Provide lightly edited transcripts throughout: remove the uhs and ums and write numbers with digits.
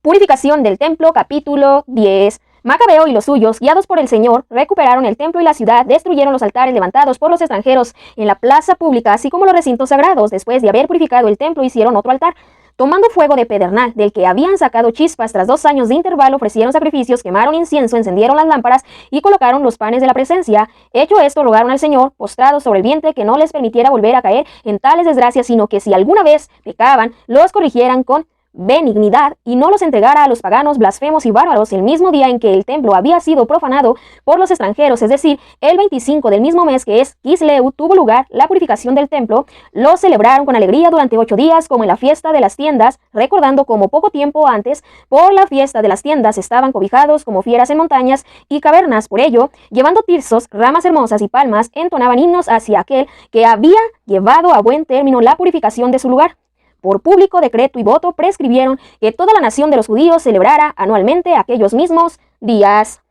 Purificación del templo, capítulo 10. Macabeo y los suyos, guiados por el Señor, recuperaron el templo y la ciudad, destruyeron los altares levantados por los extranjeros en la plaza pública, así como los recintos sagrados. Después de haber purificado el templo, hicieron otro altar, tomando fuego de pedernal, del que habían sacado chispas. Tras 2 años de intervalo, ofrecieron sacrificios, quemaron incienso, encendieron las lámparas y colocaron los panes de la presencia. Hecho esto, rogaron al Señor, postrados sobre el vientre, que no les permitiera volver a caer en tales desgracias, sino que si alguna vez pecaban, los corrigieran con benignidad y no los entregara a los paganos, blasfemos y bárbaros. El mismo día en que el templo había sido profanado por los extranjeros, es decir, el 25 del mismo mes, que es Kisleu, tuvo lugar la purificación del templo. Lo celebraron con alegría durante 8 días, como en la fiesta de las tiendas, recordando como poco tiempo antes, por la fiesta de las tiendas, estaban cobijados como fieras en montañas y cavernas. Por ello, llevando tirsos, ramas hermosas y palmas, entonaban himnos hacia aquel que había llevado a buen término la purificación de su lugar. Por público decreto y voto prescribieron que toda la nación de los judíos celebrara anualmente aquellos mismos días.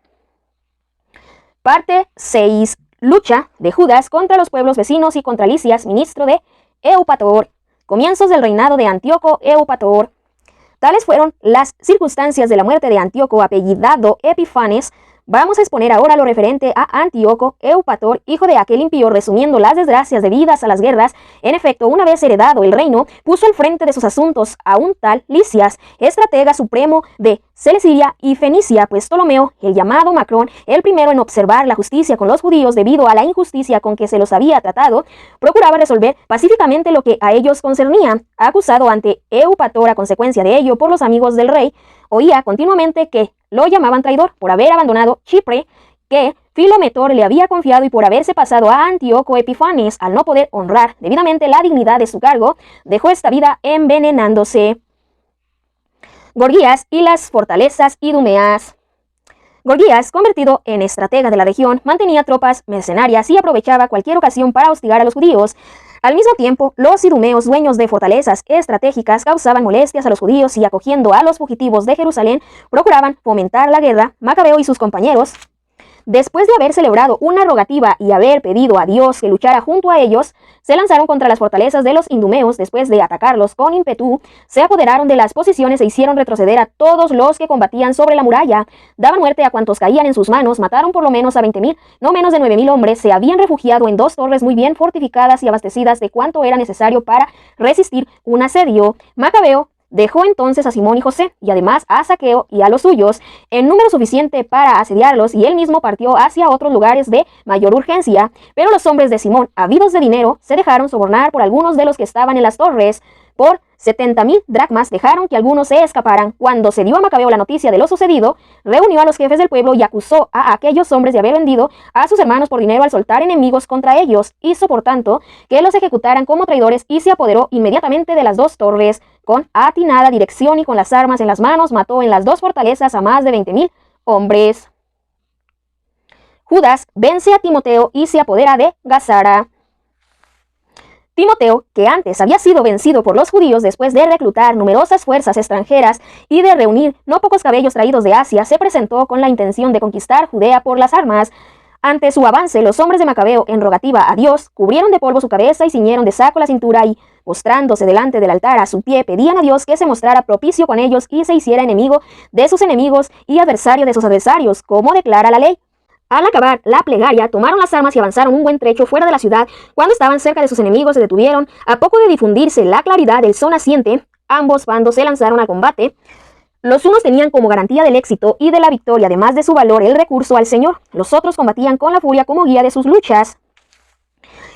Parte 6. Lucha de Judas contra los pueblos vecinos y contra Lisias, ministro de Eupator. Comienzos del reinado de Antíoco Eupator. Tales fueron las circunstancias de la muerte de Antíoco, apellidado Epifanes. Vamos a exponer ahora lo referente a Antíoco Eupator, hijo de aquel impío, resumiendo las desgracias debidas a las guerras. En efecto, una vez heredado el reino, puso al frente de sus asuntos a un tal Lisias, estratega supremo de Celesia y Fenicia, pues Ptolomeo, el llamado Macrón, el primero en observar la justicia con los judíos debido a la injusticia con que se los había tratado, procuraba resolver pacíficamente lo que a ellos concernía. Acusado ante Eupator a consecuencia de ello por los amigos del rey, oía continuamente que lo llamaban traidor por haber abandonado Chipre, que Filometor le había confiado, y por haberse pasado a Antíoco Epifanes. Al no poder honrar debidamente la dignidad de su cargo, dejó esta vida envenenándose. Gorgias y las fortalezas idumeas. Gorgias, convertido en estratega de la región, mantenía tropas mercenarias y aprovechaba cualquier ocasión para hostigar a los judíos. Al mismo tiempo, los idumeos, dueños de fortalezas estratégicas, causaban molestias a los judíos y, acogiendo a los fugitivos de Jerusalén, procuraban fomentar la guerra. Macabeo y sus compañeros, después de haber celebrado una rogativa y haber pedido a Dios que luchara junto a ellos, se lanzaron contra las fortalezas de los idumeos. Después de atacarlos con ímpetu, se apoderaron de las posiciones e hicieron retroceder a todos los que combatían sobre la muralla. Daban muerte a cuantos caían en sus manos, mataron por lo menos a 20.000, no menos de 9.000 hombres. Se habían refugiado en 2 torres muy bien fortificadas y abastecidas de cuanto era necesario para resistir un asedio. Macabeo dejó entonces a Simón y José, y además a Zaqueo y a los suyos, en número suficiente para asediarlos, y él mismo partió hacia otros lugares de mayor urgencia. Pero los hombres de Simón, ávidos de dinero, se dejaron sobornar por algunos de los que estaban en las torres. Por 70.000 dracmas dejaron que algunos se escaparan. Cuando se dio a Macabeo la noticia de lo sucedido, reunió a los jefes del pueblo y acusó a aquellos hombres de haber vendido a sus hermanos por dinero al soltar enemigos contra ellos. Hizo, por tanto, que los ejecutaran como traidores y se apoderó inmediatamente de las 2 torres. Con atinada dirección y con las armas en las manos, mató en las 2 fortalezas a más de 20.000 hombres. Judas vence a Timoteo y se apodera de Gazara. Timoteo, que antes había sido vencido por los judíos después de reclutar numerosas fuerzas extranjeras y de reunir no pocos cabellos traídos de Asia, se presentó con la intención de conquistar Judea por las armas. Ante su avance, los hombres de Macabeo, en rogativa a Dios, cubrieron de polvo su cabeza y ciñeron de saco la cintura, y, postrándose delante del altar a su pie, pedían a Dios que se mostrara propicio con ellos y se hiciera enemigo de sus enemigos y adversario de sus adversarios, como declara la ley. Al acabar la plegaria, tomaron las armas y avanzaron un buen trecho fuera de la ciudad. Cuando estaban cerca de sus enemigos, se detuvieron. A poco de difundirse la claridad del sol naciente, ambos bandos se lanzaron al combate. Los unos tenían como garantía del éxito y de la victoria, además de su valor, el recurso al Señor. Los otros combatían con la furia como guía de sus luchas.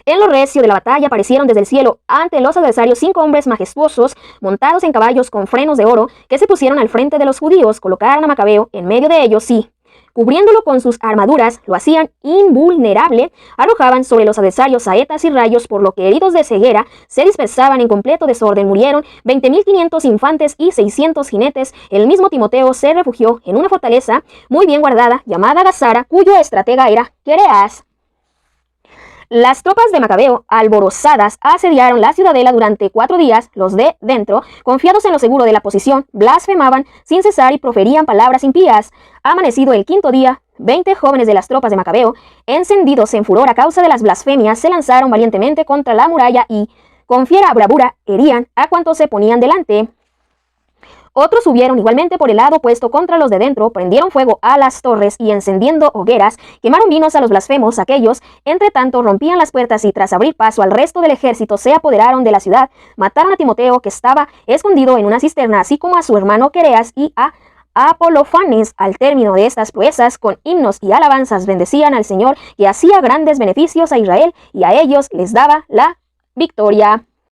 En lo recio de la batalla aparecieron desde el cielo ante los adversarios 5 hombres majestuosos, montados en caballos con frenos de oro, que se pusieron al frente de los judíos. Colocaron a Macabeo en medio de ellos y, cubriéndolo con sus armaduras, lo hacían invulnerable. Arrojaban sobre los adversarios saetas y rayos, por lo que, heridos de ceguera, se dispersaban en completo desorden. Murieron 20.500 infantes y 600 jinetes. El mismo Timoteo se refugió en una fortaleza muy bien guardada, llamada Gazara, cuyo estratega era Quereas. Las tropas de Macabeo, alborozadas, asediaron la ciudadela durante 4 días. Los de dentro, confiados en lo seguro de la posición, blasfemaban sin cesar y proferían palabras impías. Amanecido el 5.º día, 20 jóvenes de las tropas de Macabeo, encendidos en furor a causa de las blasfemias, se lanzaron valientemente contra la muralla y, con fiera bravura, herían a cuantos se ponían delante. Otros subieron igualmente por el lado opuesto contra los de dentro, prendieron fuego a las torres y encendiendo hogueras, quemaron vinos a los blasfemos aquellos. Entre tanto rompían las puertas y tras abrir paso al resto del ejército se apoderaron de la ciudad, mataron a Timoteo que estaba escondido en una cisterna, así como a su hermano Quereas y a Apolofanes. Al término de estas proezas, con himnos y alabanzas bendecían al Señor, que hacía grandes beneficios a Israel y a ellos les daba la victoria.